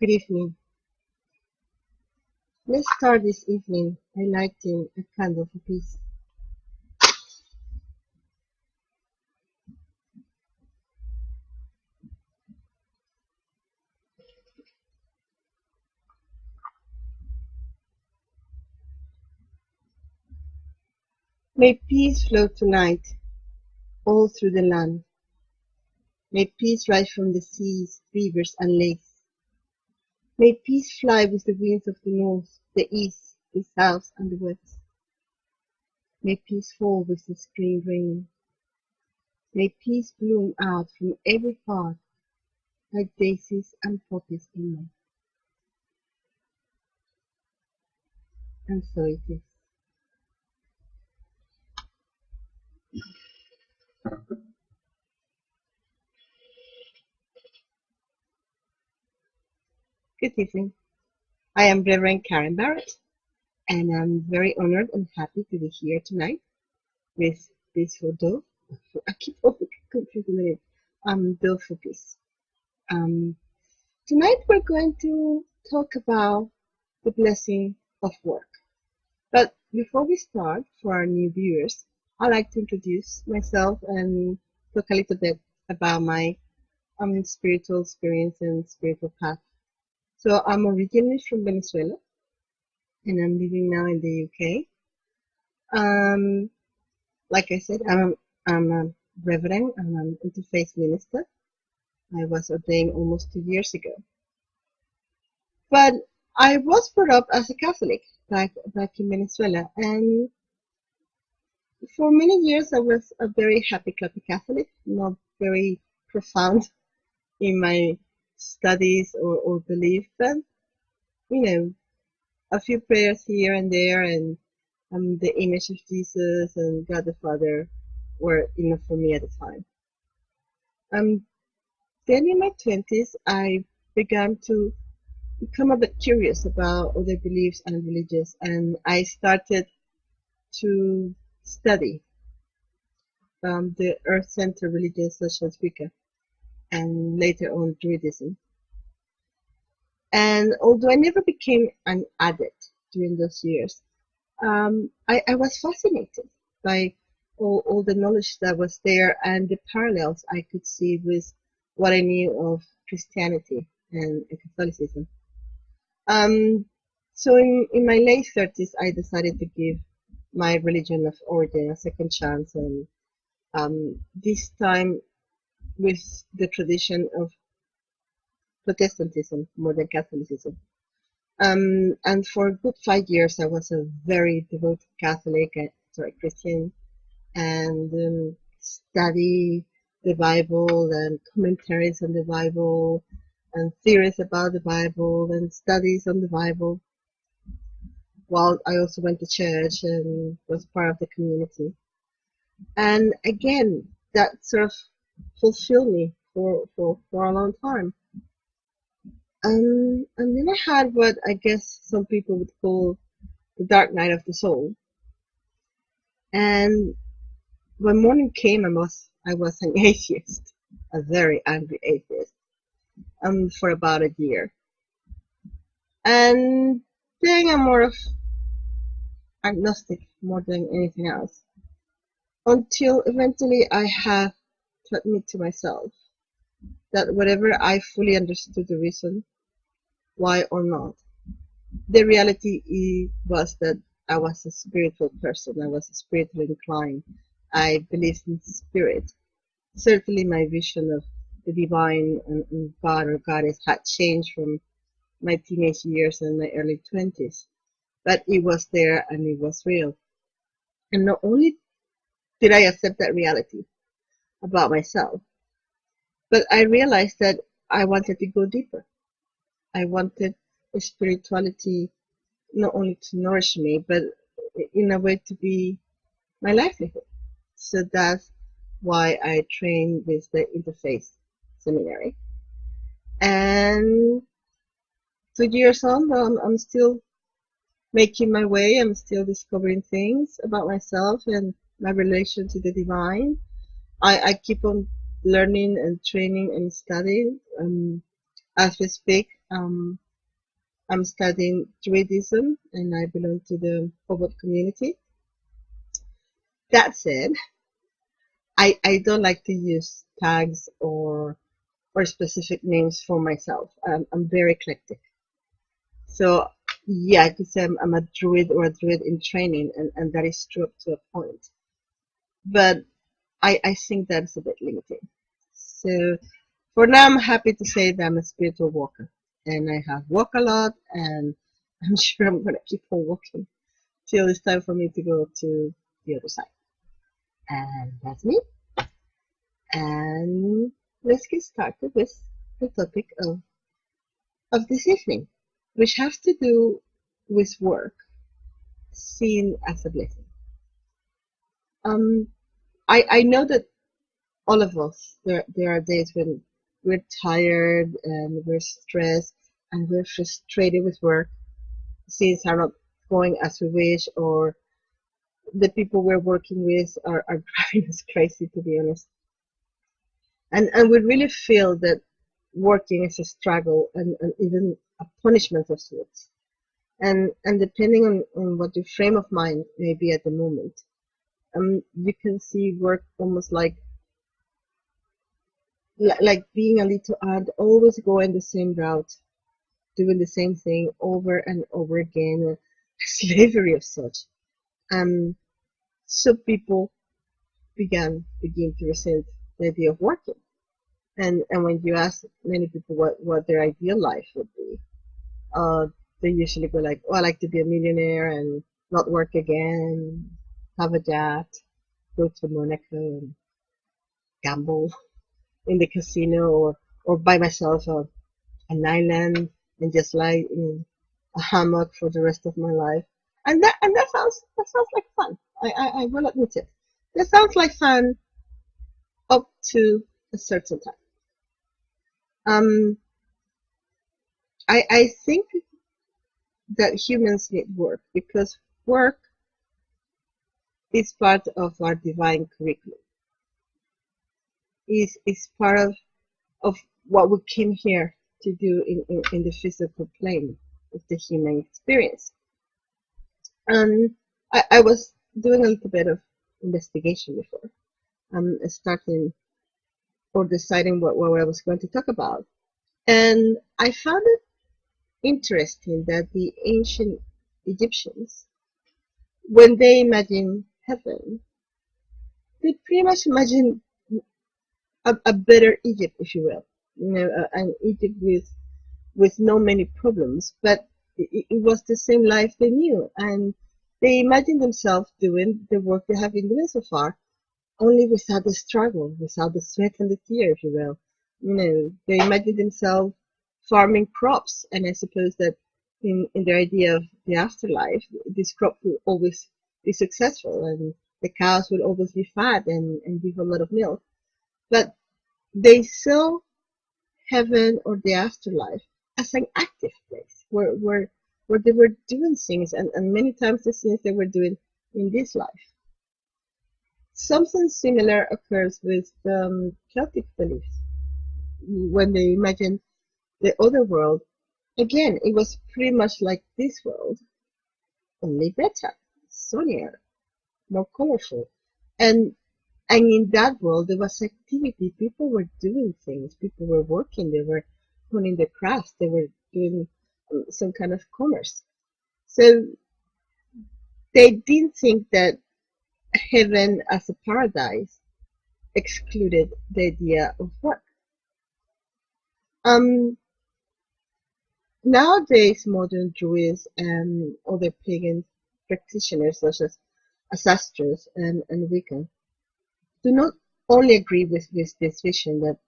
Good evening. Let's start this evening by lighting a candle for peace. May peace flow tonight all through the land. May peace rise from the seas, rivers, and lakes. May peace fly with the winds of the north, the east, the south, and the west. May peace fall with the spring rain. May peace bloom out from every heart like daisies and poppies in May. And so it is. Good evening. I am Rev Karem Barrett, and I'm very honored and happy to be here tonight with this for Dove. I keep on confusing the name. Dove for Peace. Tonight we're going to talk about the blessing of work. But before we start, for our new viewers, I'd like to introduce myself and talk a little bit about my spiritual experience and spiritual path. So I'm originally from Venezuela, and I'm living now in the UK. Like I said, I'm a reverend. I'm an Interfaith Minister. I was ordained almost 2 years ago. But I was brought up as a Catholic back in Venezuela, and for many years I was a very happy-clappy Catholic, not very profound in my studies or belief, but a few prayers here and there, and the image of Jesus and God the Father were enough for me at the time. Then in my 20s, I began to become a bit curious about other beliefs and religions, and I started to study the earth-centered religions such as Wicca, and later on Druidism. And although I never became an adept during those years, I was fascinated by all the knowledge that was there and the parallels I could see with what I knew of Christianity and Catholicism. So in my late 30s, I decided to give my religion of origin a second chance, and this time with the tradition of Protestantism more than Catholicism. And for a good 5 years, I was a very devoted Christian, and study the Bible and commentaries on the Bible and theories about the Bible and studies on the Bible, while I also went to church and was part of the community. And again, that sort of fulfilled me for a long time. And then I had what I guess some people would call the dark night of the soul. And when morning came, I was an atheist, a very angry atheist, for about a year. And then I'm more of agnostic more than anything else, until eventually I had to admit to myself that whatever I fully understood the reason why or not, the reality was that I was a spiritual person. I was spiritually inclined. I believed in spirit. Certainly my vision of the divine and God or goddess had changed from my teenage years and my early 20s. But it was there and it was real. And not only did I accept that reality about myself, but I realized that I wanted to go deeper. I wanted spirituality not only to nourish me, but in a way to be my livelihood. So that's why I trained with the Interfaith Seminary. And 2 years on, I'm still making my way. I'm still discovering things about myself and my relation to the divine. I keep on learning and training and studying. As we speak, I'm studying Druidism, and I belong to the Hobart community. That said, I don't like to use tags or specific names for myself. I'm very eclectic. So yeah, I could say I'm a druid or a druid in training, and that is true up to a point. But I think that's a bit limiting. So for now, I'm happy to say that I'm a spiritual walker, and I have walked a lot, and I'm sure I'm gonna keep on walking till it's time for me to go to the other side. And that's me. And let's get started with the topic of this evening, which has to do with work seen as a blessing. I know that all of us, there are days when we're tired and we're stressed and we're frustrated with work. Things are not going as we wish, or the people we're working with are driving us crazy, to be honest. And we really feel that working is a struggle and even a punishment of sorts. And depending on what your frame of mind may be at the moment, you can see work almost like being a little ant, always going the same route, doing the same thing over and over again, slavery of such. So people begin to resent the idea of working. And when you ask many people what their ideal life would be, uh, they usually go like, "Oh, I like to be a millionaire and not work again, have a yacht, go to Monaco and gamble in the casino, or buy myself an island and just lie in a hammock for the rest of my life." And that sounds like fun. I will admit it. That sounds like fun up to a certain time. I think that humans need work because work is part of our divine curriculum. Is part of what we came here to do in the physical plane of the human experience. And I was doing a little bit of investigation before starting or deciding what I was going to talk about. And I found it interesting that the ancient Egyptians, when they imagined heaven, they pretty much imagined a better Egypt, if you will. An Egypt with no many problems, but it was the same life they knew, and they imagined themselves doing the work they have been doing so far, only without the struggle, without the sweat and the tear, if you will. They imagined themselves farming crops, and I suppose that in their idea of the afterlife, this crop will always be successful, and the cows will always be fat and give a lot of milk. But they saw heaven or the afterlife as an active place where they were doing things, and many times the things they were doing in this life. Something similar occurs with Celtic beliefs. When they imagine the other world, again, it was pretty much like this world, only better, sunnier, more colorful. And in that world, there was activity. People were doing things. People were working. They were honing their craft. They were doing some kind of commerce. So they didn't think that heaven as a paradise excluded the idea of work. Nowadays, modern Druids and other pagan practitioners such as Ancestors and Wicca do not only agree with this vision that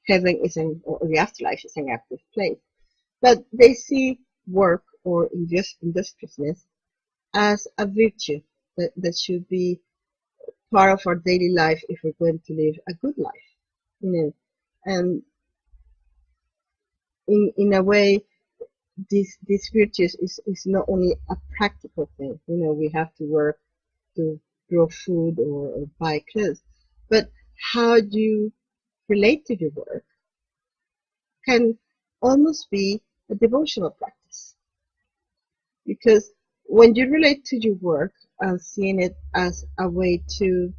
heaven is or the afterlife is an active place, but they see work or industriousness as a virtue that should be part of our daily life if we're going to live a good life. And in a way, this virtue is not only a practical thing. We have to work to grow food or buy clothes, but how do you relate to your work can almost be a devotional practice. Because when you relate to your work and seeing it as a way to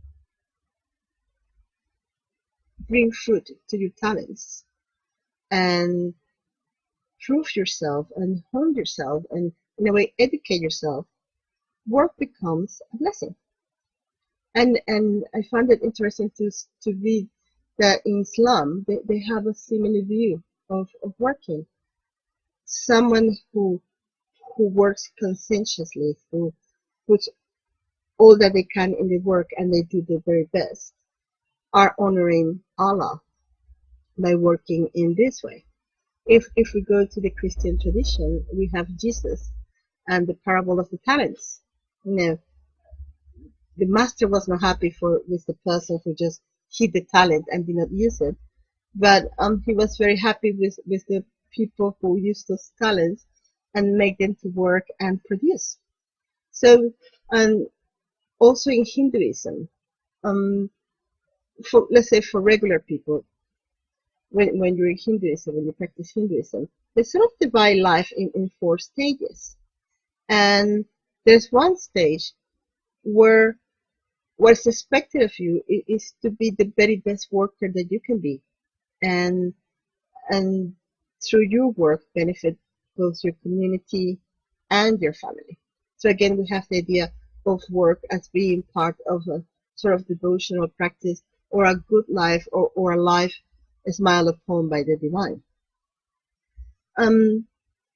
bring fruit to your talents and prove yourself and hone yourself and in a way educate yourself, work becomes a blessing. And I find it interesting to read that in Islam they have a similar view of working. Someone who works conscientiously, who puts all that they can in the work and they do their very best, are honoring Allah by working in this way. If we go to the Christian tradition, we have Jesus and the parable of the talents. You know, the master was not happy with the person who just hid the talent and did not use it, but he was very happy with the people who used those talents and make them to work and produce. So, and also in Hinduism, for let's say for regular people, when you're in Hinduism, when you practice Hinduism, they sort of divide life in 4 stages. And there's one stage where what's expected of you is to be the very best worker that you can be, and through your work benefit both your community and your family. So again, we have the idea of work as being part of a sort of devotional practice or a good life or a life smiled upon by the divine.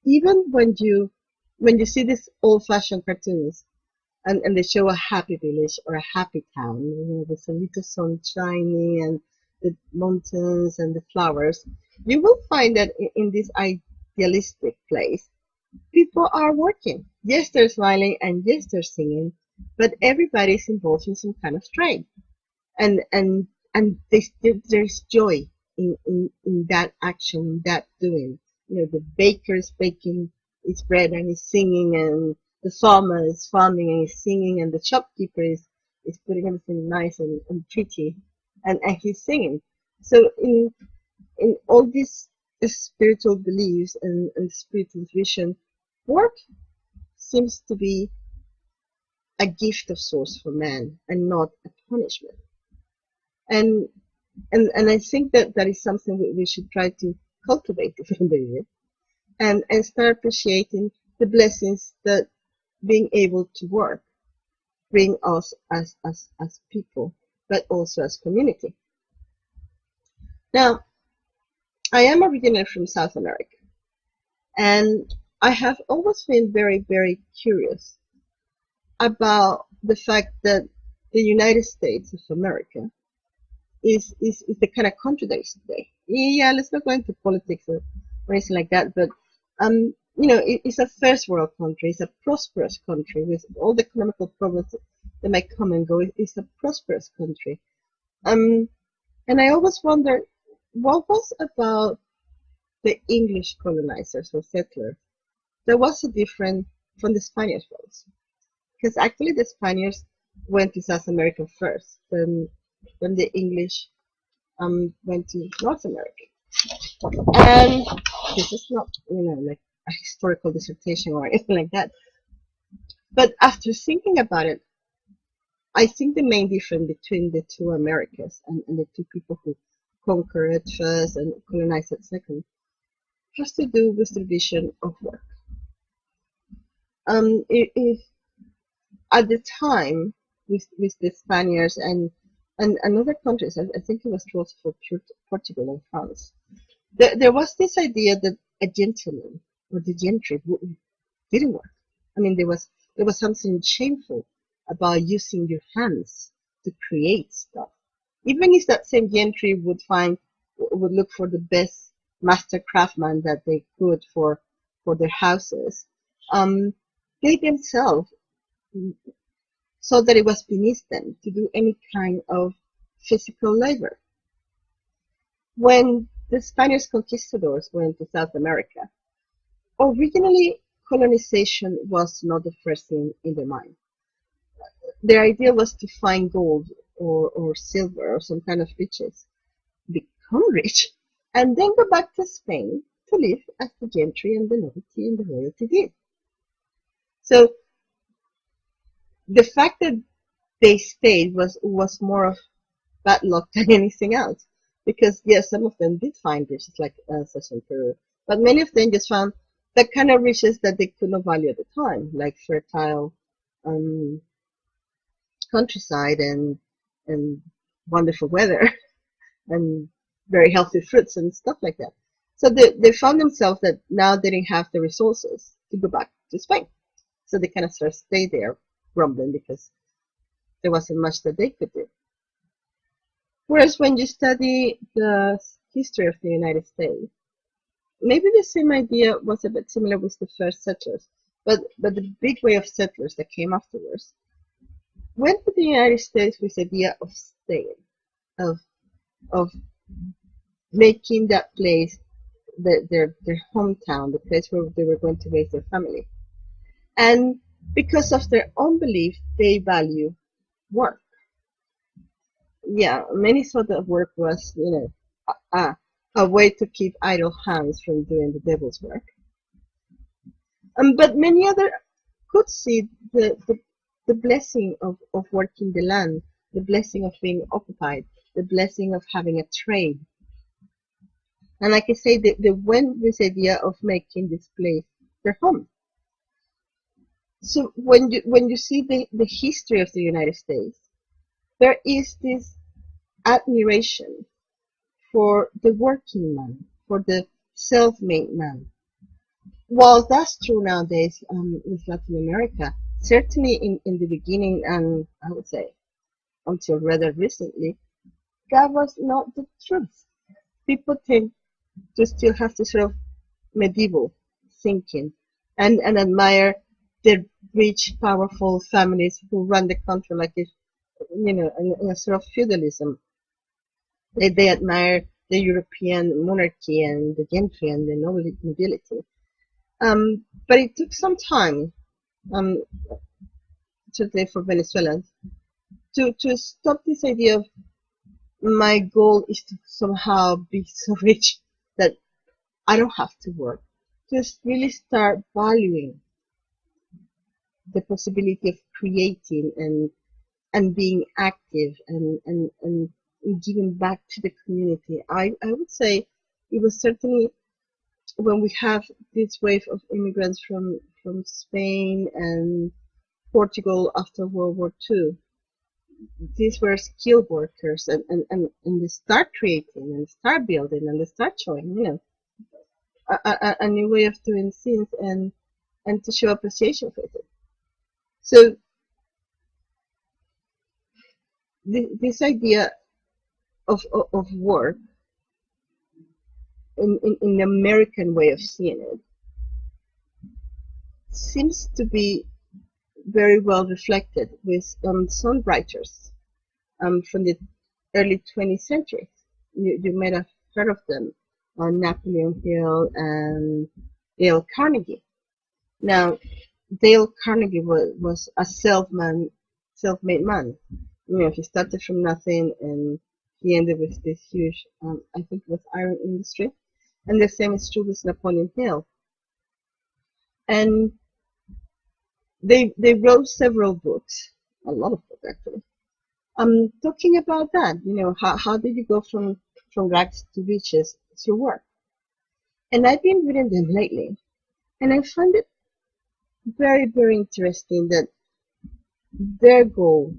Even when you see these old-fashioned cartoons and they show a happy village or a happy town, you know, with a little sun shining and the mountains and the flowers, you will find that in this idealistic place, people are working. Yes, they're smiling and yes, they're singing, but everybody's involved in some kind of trade, and there's joy in that action, in that doing. You know, the baker is baking his bread and he's singing, and the farmer is farming and he's singing, and the shopkeeper is putting everything nice and pretty, and he's singing. So in all these spiritual beliefs and spiritual vision, work seems to be a gift of source for man and not a punishment. And I think that is something we should try to cultivate, if you believe it, and start appreciating the blessings that being able to work bring us as people, but also as community. Now, I am originally from South America, and I have always been very, very curious about the fact that the United States of America is the kind of country that is today. Yeah, let's not go into politics or anything like that, but you know, it's a first world country. It's a prosperous country with all the economical problems that might come and go. It's a prosperous country. And I always wonder what was about the English colonizers or settlers that was so different from the Spanish ones. Because actually the Spaniards went to South America first, then the English went to North America. And this is not, you know, like a historical dissertation or anything like that. But after thinking about it, I think the main difference between the two Americas and the two people who conquered first and colonized second has to do with the vision of work. If at the time with the Spaniards and other countries, I think it was true also for Portugal and France, there was this idea that a gentleman or the gentry didn't work. I mean, there was something shameful about using your hands to create stuff. Even if that same gentry would look for the best master craftsman that they could for their houses, they themselves saw that it was beneath them to do any kind of physical labor. When the Spanish conquistadors went to South America, originally colonization was not the first thing in their mind. Their idea was to find gold or silver or some kind of riches, become rich, and then go back to Spain to live as the gentry and the nobility and the royalty did. So the fact that they stayed was more of bad luck than anything else. Because yes, some of them did find riches like such in Peru, but many of them just found the kind of riches that they could not value at the time, like fertile countryside and wonderful weather and very healthy fruits and stuff like that. So they found themselves that now they didn't have the resources to go back to Spain. So they kind of sort of stayed there grumbling because there wasn't much that they could do. Whereas when you study the history of the United States, maybe the same idea was a bit similar with the first settlers, but the big wave of settlers that came afterwards went to the United States with the idea of staying, of making that place their hometown, the place where they were going to raise their family. And because of their own belief, they value work. Yeah, many thought that work was, a way to keep idle hands from doing the devil's work. But many other could see the blessing of working the land, the blessing of being occupied, the blessing of having a trade. And like I say, they went with the idea of making this place their home. So when you see the history of the United States, there is this admiration for the working man, for the self-made man. While that's true nowadays with Latin America, certainly in the beginning, and I would say until rather recently, that was not the truth. People tend to still have this sort of medieval thinking and admire the rich, powerful families who run the country like if, in a sort of feudalism. They admire the European monarchy and the gentry and the nobility. But it took some time, certainly for Venezuelans, to stop this idea of my goal is to somehow be so rich that I don't have to work. Just really start valuing the possibility of creating and being active and giving back to the community. I would say it was certainly when we have this wave of immigrants from Spain and Portugal after World War II. These were skilled workers and they start creating and start building and they start showing, a new way of doing things and to show appreciation for it. So this idea of work in the American way of seeing it seems to be very well reflected with some writers from the early 20th century. You might have heard of them, Napoleon Hill and Dale Carnegie. Now, Dale Carnegie was a self-made man. He started from nothing and he ended with this huge, I think it was iron industry. And the same is true with Napoleon Hill. And they wrote several books, a lot of books actually, talking about that. How did you go from rags to riches through work? And I've been reading them lately, and I find it very, very interesting that their goal,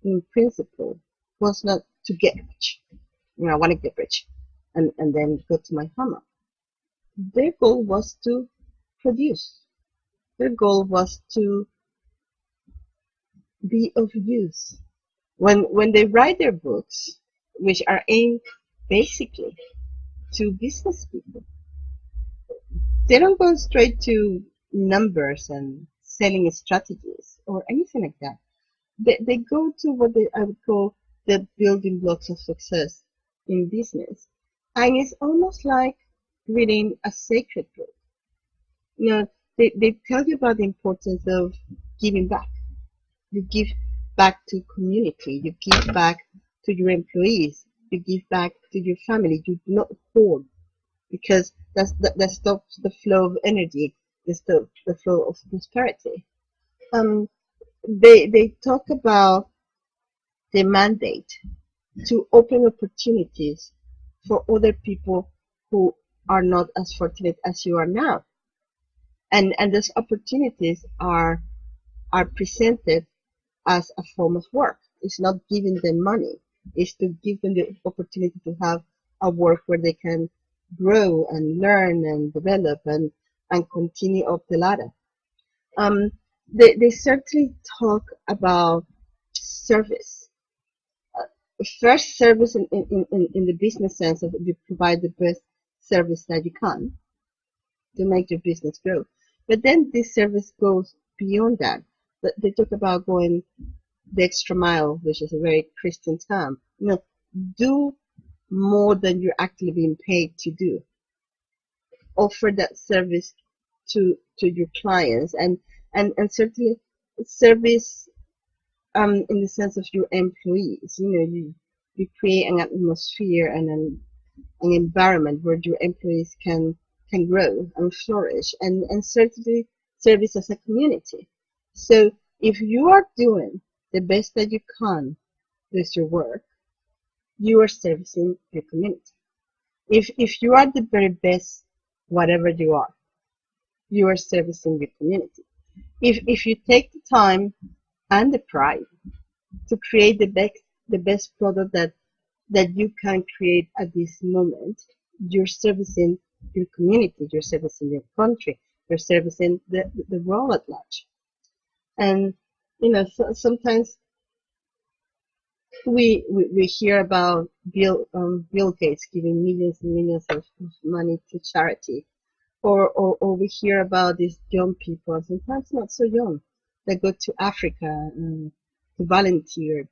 in principle, was not to get rich. I want to get rich, and then go to my hammer. Their goal was to produce. Their goal was to be of use. When they write their books, which are aimed basically to business people, they don't go straight to numbers and selling strategies or anything like that. They go to what I would call the building blocks of success in business. And it's almost like reading a sacred book. They tell you about the importance of giving back. You give back to community. You give back to your employees. You give back to your family. You do not hoard because that stops the flow of energy, the flow of prosperity. They talk about the mandate to open opportunities for other people who are not as fortunate as you are now, and those opportunities are presented as a form of work. It's not giving them money. It's to give them the opportunity to have a work where they can grow and learn and develop and continue up the ladder. They certainly talk about service. First, service in the business sense of you provide the best service that you can to make your business grow. But then this service goes beyond that. But they talk about going the extra mile, which is a very Christian term. Do more than you're actually being paid to do. Offer that service to your clients, and certainly service in the sense of your employees. You create an atmosphere and an environment where your employees can grow and flourish, and certainly service as a community. So if you are doing the best that you can with your work, you are servicing your community. If you are the very best, whatever you are servicing your community. If you take the time and the pride to create the best product that you can create at this moment, you're servicing your community, you're servicing your country, you're servicing the world at large. And sometimes we hear about Bill Gates giving millions and millions of money to charity, or we hear about these young people, sometimes not so young, that go to Africa to volunteer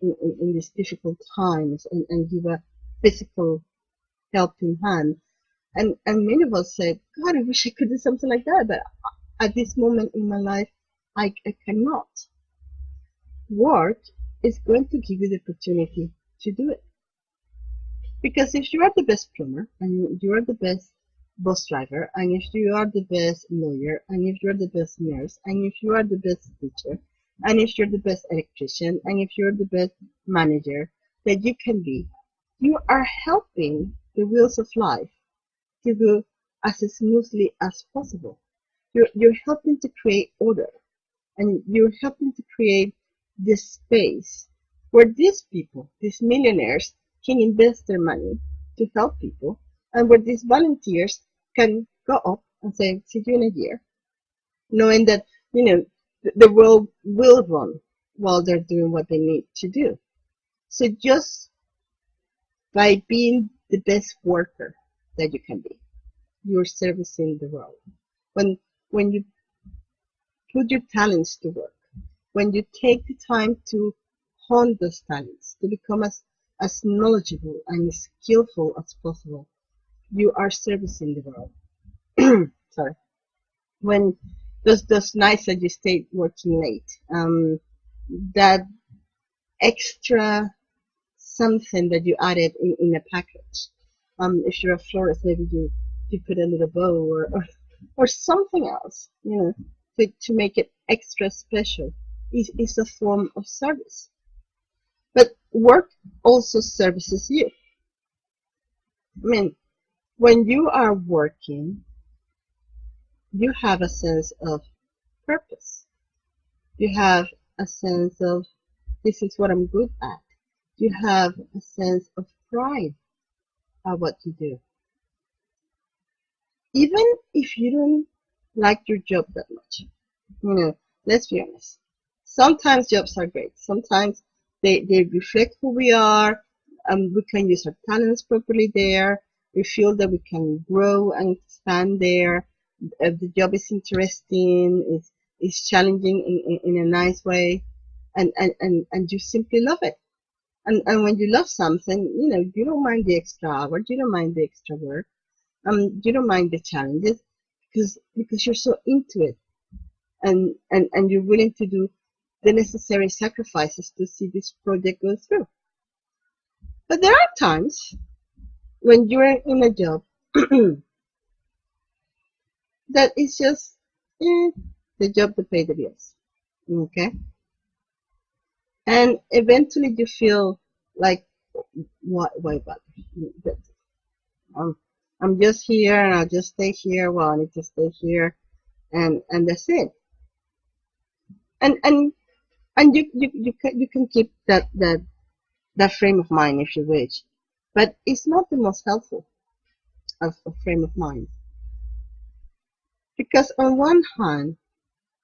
in these difficult times and give a physical helping hand. And many of us say, God, I wish I could do something like that, but at this moment in my life, I cannot. Work is going to give you the opportunity to do it. Because if you are the best plumber, and you are the best bus driver, and if you are the best lawyer, and if you're the best nurse, and if you are the best teacher, and if you're the best electrician, and if you're the best manager that you can be, you are helping the wheels of life to go as smoothly as possible. You're helping to create order, and you're helping to create this space where these people, these millionaires, can invest their money to help people, and where these volunteers can go up and say, see you in a year, knowing that, the world will run while they're doing what they need to do. So just by being the best worker that you can be, you're servicing the world. When you put your talents to work, when you take the time to hone those talents, to become as knowledgeable and skillful as possible, you are servicing the world. Sorry. When those nights that you stayed working late, that extra something that you added in a package. If you're a florist, maybe you put a little bow or something else, to make it extra special is a form of service. But work also services you. I mean, when you are working, you have a sense of purpose. You have a sense of, this is what I'm good at. You have a sense of pride at what you do. Even if you don't like your job that much, let's be honest. Sometimes jobs are great. Sometimes they reflect who we are, and we can use our talents properly there. We feel that we can grow and expand there. The job is interesting, it's challenging in a nice way, and you simply love it. And when you love something, you don't mind the extra hours, you don't mind the extra work, you don't mind the challenges, because you're so into it, and you're willing to do the necessary sacrifices to see this project go through. But there are times when you're in a job that is just the job to pay the bills. Okay? And eventually you feel like, why bother? Um, I'm just here and I'll just stay here. Well, I need to stay here, and that's it. And you can keep that frame of mind if you wish, but it's not the most helpful of frame of mind, because on one hand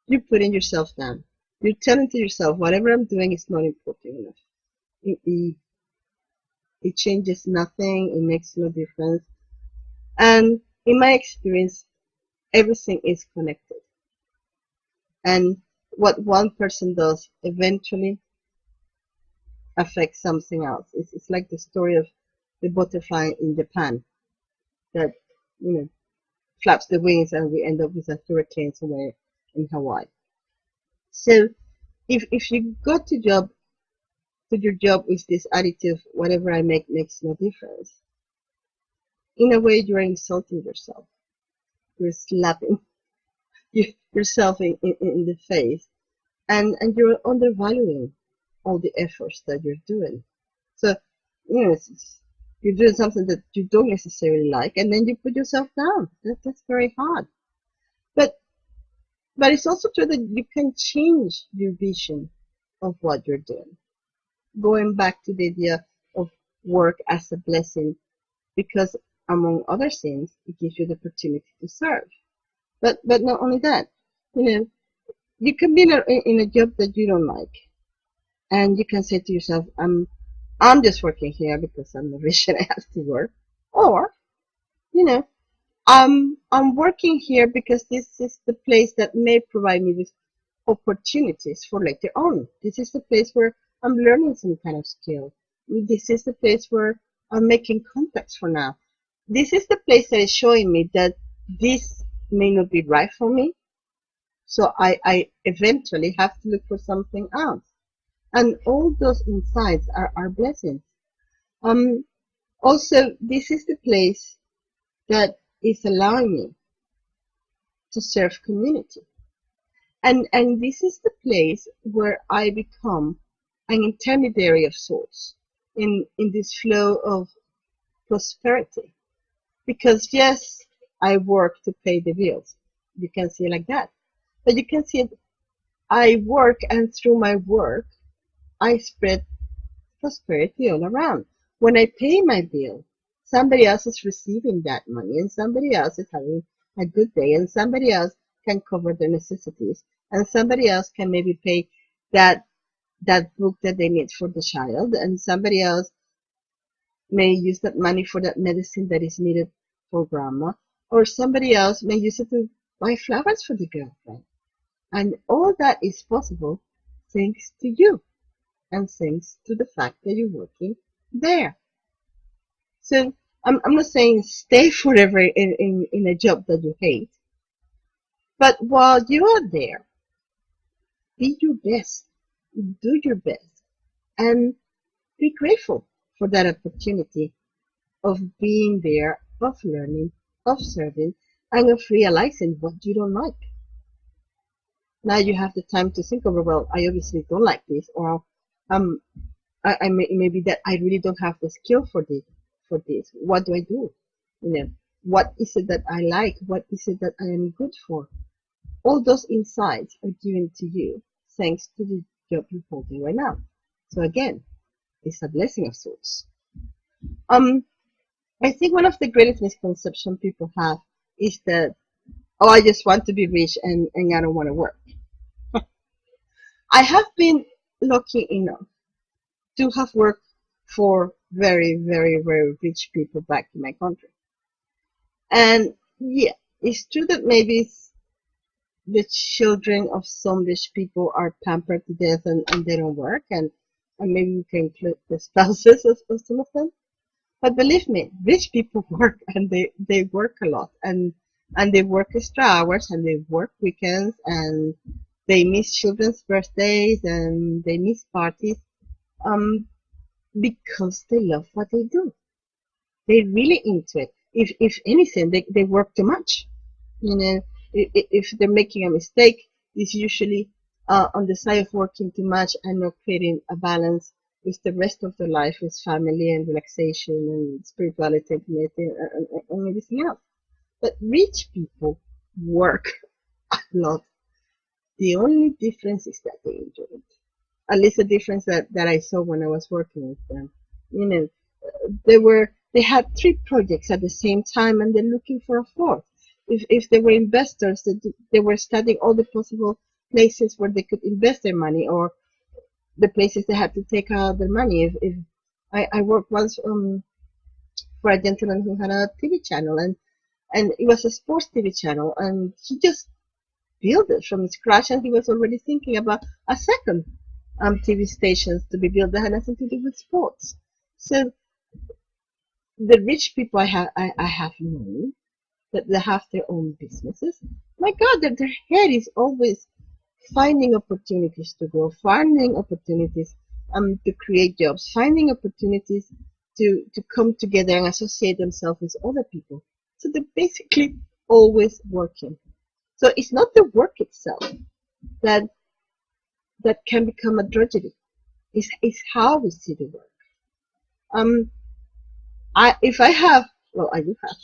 you're putting yourself down. You're telling to yourself, whatever I'm doing is not important enough. It changes nothing. It makes no difference. And in my experience, everything is connected. And what one person does eventually affects something else. It's like the story of the butterfly in Japan that, flaps the wings and we end up with a hurricane somewhere in Hawaii. So if you go to your job with this attitude, whatever I make makes no difference, in a way you're insulting yourself. You're slapping yourself in the face, and you're undervaluing all the efforts that you're doing. So, you're doing something that you don't necessarily like, and then you put yourself down. That's very hard. But it's also true that you can change your vision of what you're doing. Going back to the idea of work as a blessing, because among other things, it gives you the opportunity to serve. But not only that, you can be in a job that you don't like, and you can say to yourself, I'm just working here because I'm rich and I have to work. Or, I'm working here because this is the place that may provide me with opportunities for later on. This is the place where I'm learning some kind of skill. This is the place where I'm making contacts for now. This is the place that is showing me that this may not be right for me. So I eventually have to look for something else. And all those insights are blessings. Also, this is the place that is allowing me to serve community. And this is the place where I become an intermediary of sorts in this flow of prosperity. Because yes, I work to pay the bills. You can see it like that. But you can see it, I work, and through my work, I spread prosperity all around. When I pay my bill, somebody else is receiving that money, and somebody else is having a good day, and somebody else can cover their necessities, and somebody else can maybe pay that book that they need for the child, and somebody else may use that money for that medicine that is needed for grandma, or somebody else may use it to buy flowers for the girlfriend. And all that is possible thanks to you, and thanks to the fact that you're working there. So I'm not saying stay forever in a job that you hate, but while you are there, be your best, do your best, and be grateful for that opportunity of being there, of learning, of serving, and of realizing what you don't like. Now you have the time to think over, well, I obviously don't like this, or maybe that I really don't have the skill for this. What do I do? What is it that I like? What is it that I am good for? All those insights are given to you thanks to the job you're holding right now. So again, it's a blessing of sorts. I think one of the greatest misconceptions people have is that, oh, I just want to be rich and I don't want to work. I have been lucky enough to have worked for very, very, very rich people back in my country. And yeah, it's true that maybe the children of some rich people are pampered to death and they don't work, and maybe we can include the spouses of some of them. But believe me, rich people work, and they work a lot, and they work extra hours, and they work weekends, and they miss children's birthdays, and they miss parties, because they love what they do. They're really into it. If anything, they work too much. You know, if they're making a mistake, it's usually on the side of working too much and not creating a balance with the rest of their life, with family and relaxation and spirituality and everything else. But rich people work a lot. The only difference is that they enjoy it. At least the difference that I saw when I was working with them. You know, they had 3 projects at the same time and they're looking for a fourth. If they were investors, they were studying all the possible places where they could invest their money or the places they had to take out their money. If I worked once for a gentleman who had a TV channel and it was a sports TV channel and he just built it from scratch and he was already thinking about a second TV stations to be built that had nothing to do with sports. So the rich people I have known that they have their own businesses. My God, that their head is always finding opportunities to grow, finding opportunities to create jobs, finding opportunities to come together and associate themselves with other people. So they're basically always working. So it's not the work itself that can become a tragedy. It's how we see the work. If I have, well, I do have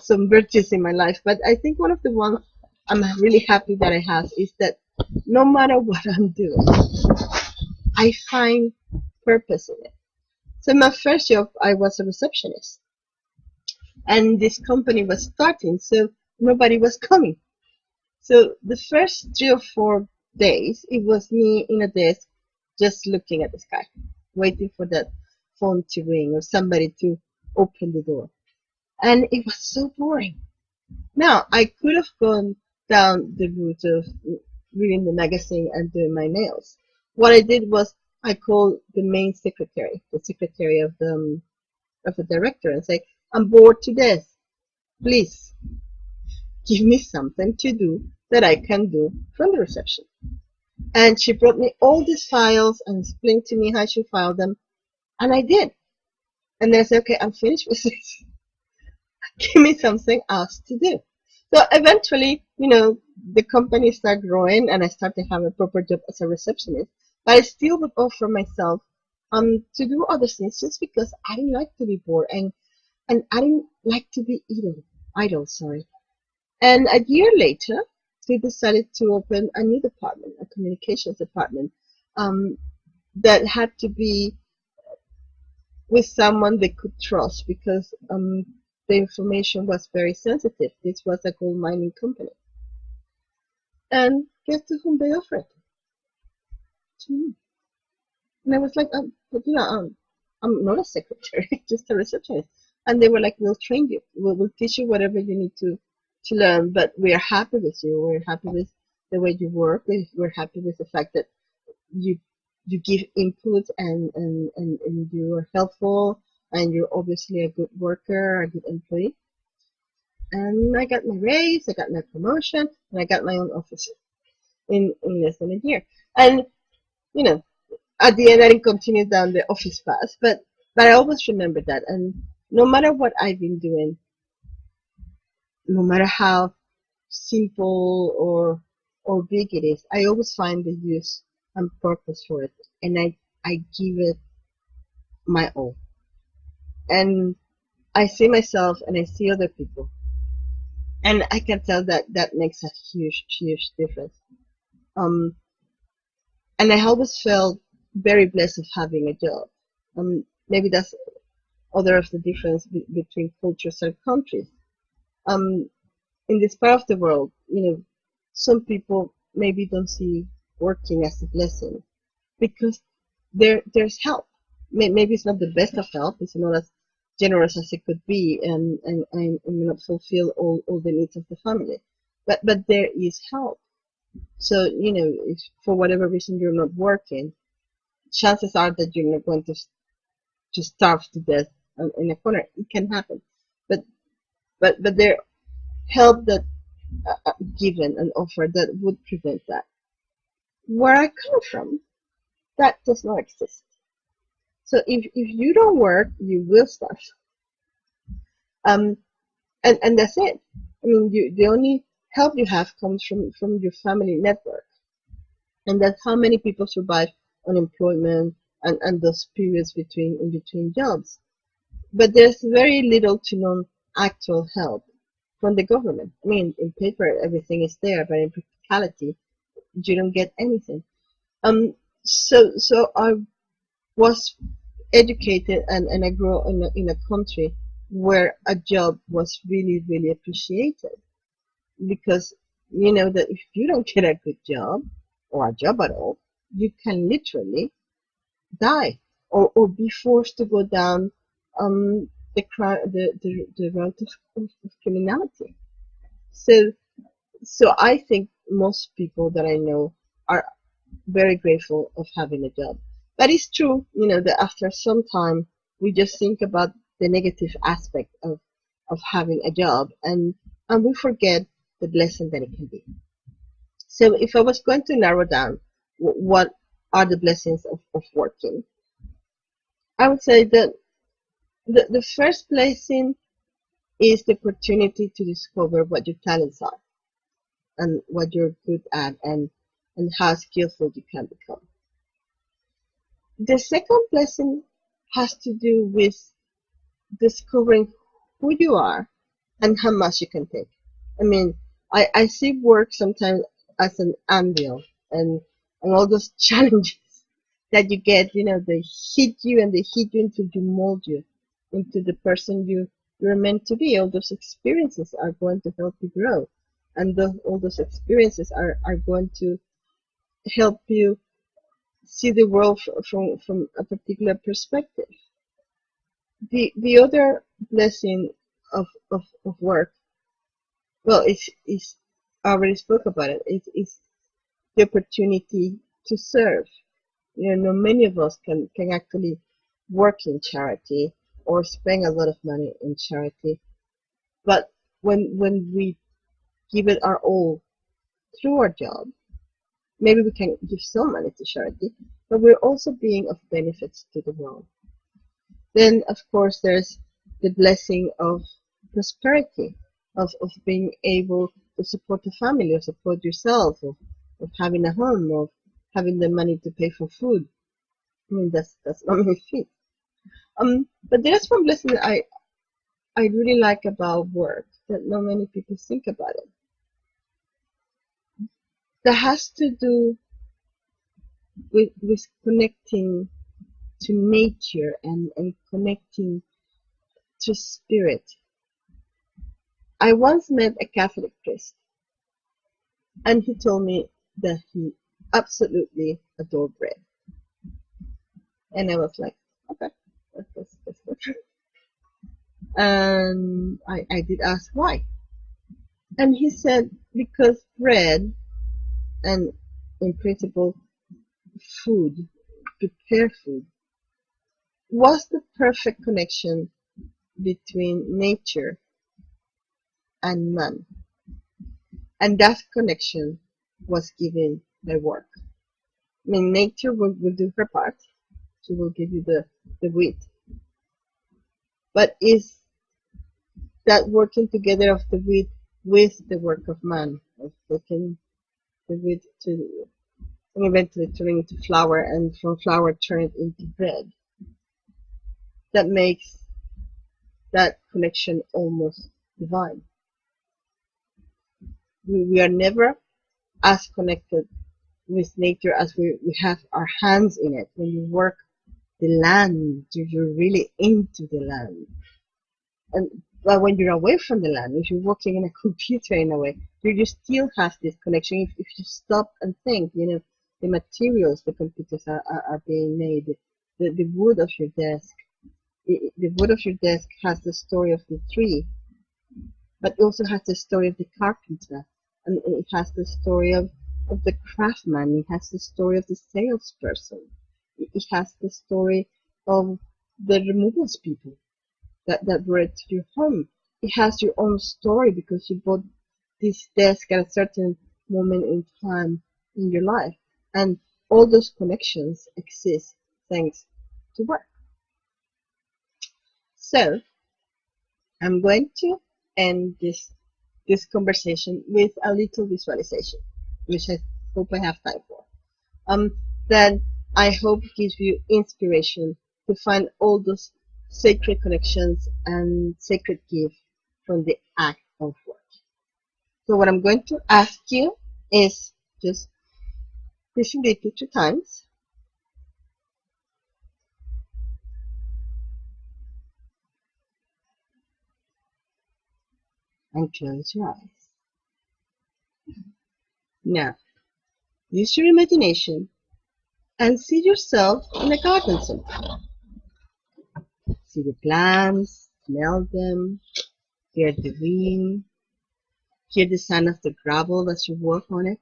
some virtues in my life, but I think one of the ones I'm really happy that I have is that no matter what I'm doing, I find purpose in it. So my first job, I was a receptionist, and this company was starting, so nobody was coming. So the first 3 or 4 days, it was me in a desk, just looking at the sky, waiting for that phone to ring or somebody to open the door. And it was so boring. Now, I could have gone down the route of reading the magazine and doing my nails. What I did was I called the main secretary, the secretary of the director, and say, "I'm bored to death. Please give me something to do that I can do from the reception." And she brought me all these files and explained to me how she filed them, and I did. And then I said, "Okay, I'm finished with this. Give me something else to do." So eventually, the company started growing and I started to have a proper job as a receptionist. But I still would offer myself to do other things just because I didn't like to be bored and I didn't like to be idle, sorry. And a year later, we decided to open a new department, a communications department, that had to be with someone they could trust because the information was very sensitive. This was a gold mining company. And guess to whom they offered? To me. And I was like, but I'm not a secretary, just a receptionist. And they were like, "We'll train you. We'll teach you whatever you need to learn, but we're happy with you. We're happy with the way you work. We're happy with the fact that you give input and you are helpful and you're obviously a good worker, a good employee." And I got my raise, I got my promotion, and I got my own office in less than a year. And at the end I didn't continue down the office path, but I always remember that. And no matter what I've been doing, no matter how simple or big it is, I always find the use and purpose for it, and I give it my all. And I see myself and I see other people, and I can tell that makes a huge difference. And I always felt very blessed of having a job. Maybe that's other of the difference between cultures and countries. In this part of the world, some people maybe don't see working as a blessing because there's help. Maybe it's not the best of help. It's not as generous as it could be, and may not fulfill all the needs of the family. But there is help. So if for whatever reason you're not working, chances are that you're not going to starve to death in a corner. It can happen, but there help that given and offered that would prevent that. Where I come from, that does not exist. So if you don't work, you will starve. And that's it. I mean, the only help you have comes from your family network, and that's how many people survive unemployment and those periods in between jobs. But there's very little to none actual help from the government. I mean, in paper everything is there, but in practicality you don't get anything. So I was educated, and I grew up in a country where a job was really appreciated, because you know that if you don't get a good job or a job at all, you can literally die, or be forced to go down the route of criminality. So I think most people that I know are very grateful of having a job. But it's true, you know, that after some time we just think about the negative aspect of having a job, and we forget the blessing that it can be. So if I was going to narrow down what are the blessings of working, I would say that the first blessing is the opportunity to discover what your talents are and what you're good at, and how skillful you can become. The second blessing has to do with discovering who you are and how much you can take. I mean, I see work sometimes as an anvil, and all those challenges that you get, you know, they hit you and they hit you until you mold you into the person you're meant to be. All those experiences are going to help you grow, and all those experiences are going to help you see the world from a particular perspective. The other blessing of work, well, it's I already spoke about it. It's the opportunity to serve. You know, many of us can actually work in charity or spend a lot of money in charity, but when we give it our all through our job, maybe we can give some money to charity, but we're also being of benefits to the world. Then, of course, there's the blessing of prosperity, of being able to support a family, or support yourself, of having a home, of having the money to pay for food. I mean, that's not many feet. But there's one blessing that I really like about work that not many people think about it. That has to do with connecting to nature, and connecting to spirit. I once met a Catholic priest, and he told me that he absolutely adored bread. And I was like, okay, that's good. And I did ask why. And he said, because bread, and in principle food, prepared food, was the perfect connection between nature and man. And that connection was given by work. I mean, nature will do her part. She will give you the wheat. But is that working together of the wheat with the work of man, of taking the wheat to, and eventually turning into flour, and from flour turn it into bread, that makes that connection almost divine. We are never as connected with nature as we have our hands in it. When you work the land, you're really into the land. But when you're away from the land, if you're working in a computer in a way, you still have this connection. If you stop and think, you know, the materials the computers are being made, the wood of your desk, the wood of your desk has the story of the tree, but it also has the story of the carpenter, and it has the story of the craftsman, it has the story of the salesperson, it has the story of the removals people that brought it to your home. It has your own story because you bought this desk at a certain moment in time in your life, and all those connections exist thanks to work. So I'm going to end this conversation with a little visualization, which I hope I have time for. That I hope gives you inspiration to find all those sacred connections and sacred gifts from the act of work. So what I'm going to ask you is just repeat it 2 times. And close your eyes. Now, use your imagination and see yourself in a garden center. See the plants, smell them, hear the wind, hear the sound of the gravel as you walk on it.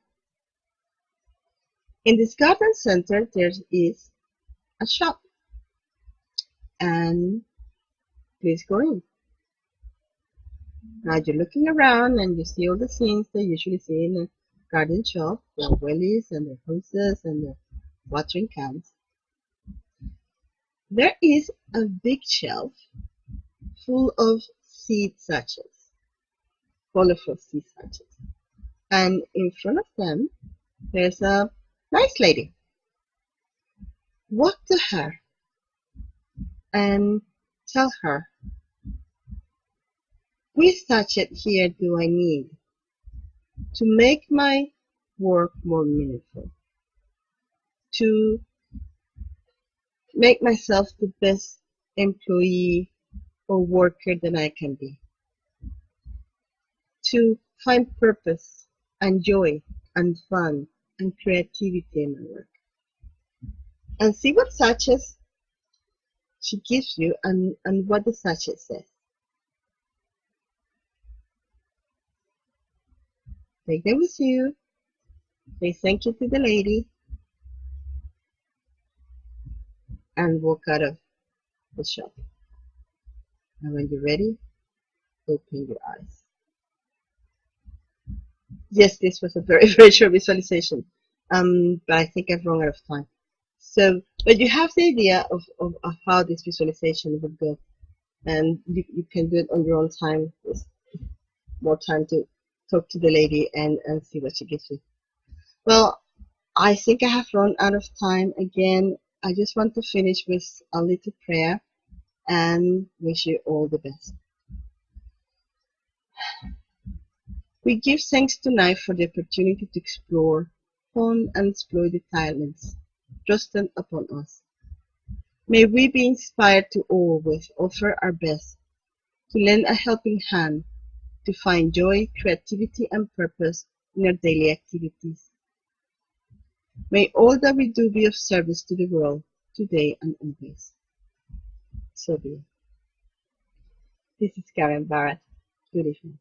In this garden center, there is a shop, and please go in. Now you're looking around and you see all the things that you usually see in a garden shop, their wellies and their hoses and their watering cans. There is a big shelf full of seed sachets, colorful seed sachets. And in front of them, there's a nice lady. Walk to her and tell her, which sachet here do I need to make my work more meaningful, to make myself the best employee or worker that I can be, to find purpose and joy and fun and creativity in my work. And see what sachets she gives you and what the sachet says. Take them with you. Say thank you to the lady and walk out of the shop. And when you're ready, open your eyes. Yes, this was a very, very short visualization, but I think I've run out of time. So, but you have the idea of how this visualization would go, and you can do it on your own time with more time to talk to the lady and see what she gives you. Well, I think I have run out of time again. I just want to finish with a little prayer and wish you all the best. We give thanks tonight for the opportunity to explore, hone and explore the talents thrusted upon us. May we be inspired to always offer our best, to lend a helping hand, to find joy, creativity and purpose in our daily activities. May all that we do be of service to the world, today and always. So be it. This is Karem Barrett. Good evening.